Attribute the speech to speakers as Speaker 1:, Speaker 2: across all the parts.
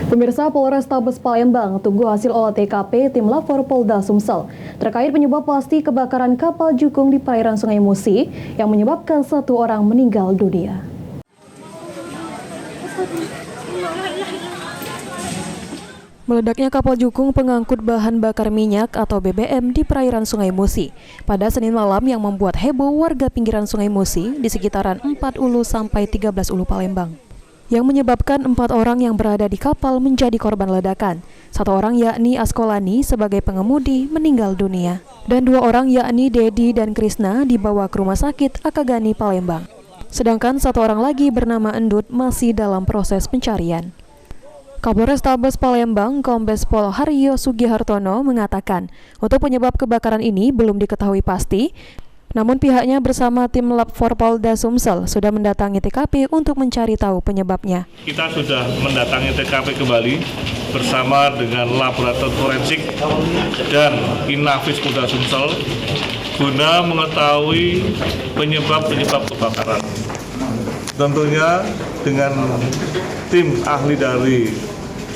Speaker 1: Pemirsa, Polrestabes Palembang tunggu hasil olah TKP tim Lapor Polda Sumsel terkait penyebab pasti kebakaran kapal Jukung di perairan Sungai Musi yang menyebabkan 1 orang meninggal dunia. Meledaknya kapal Jukung pengangkut bahan bakar minyak atau BBM di perairan Sungai Musi pada Senin malam yang membuat heboh warga pinggiran Sungai Musi di sekitaran 4 Ulu sampai 13 Ulu Palembang. Yang menyebabkan 4 orang yang berada di kapal menjadi korban ledakan. 1 orang yakni Askolani sebagai pengemudi meninggal dunia. Dan 2 orang yakni Dedi dan Krisna dibawa ke rumah sakit Akagani Palembang. Sedangkan 1 orang lagi bernama Endut masih dalam proses pencarian. Kapolrestabes Palembang Kombes Pol Haryo Sugihartono mengatakan untuk penyebab kebakaran ini belum diketahui pasti, namun pihaknya bersama tim Lapor Polda Sumsel sudah mendatangi TKP untuk mencari tahu penyebabnya.
Speaker 2: Kita sudah mendatangi TKP kembali bersama dengan laboratorium forensik dan Inafis Polda Sumsel guna mengetahui penyebab kebakaran. Tentunya dengan tim ahli dari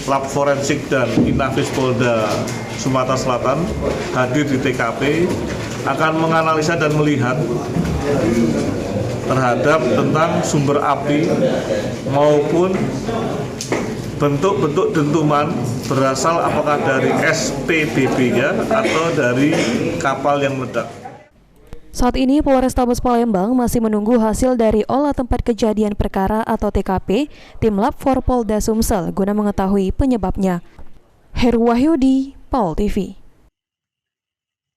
Speaker 2: Lab Forensik dan Inafis Polda Sumatera Selatan hadir di TKP akan menganalisa dan melihat terhadap tentang sumber api maupun bentuk-bentuk dentuman berasal apakah dari SPBB-nya atau dari kapal yang meledak.
Speaker 1: Saat ini Polrestabes Palembang masih menunggu hasil dari olah tempat kejadian perkara atau TKP tim Lapor Polda Sumsel guna mengetahui penyebabnya. Heru Wahyudi, Pol TV.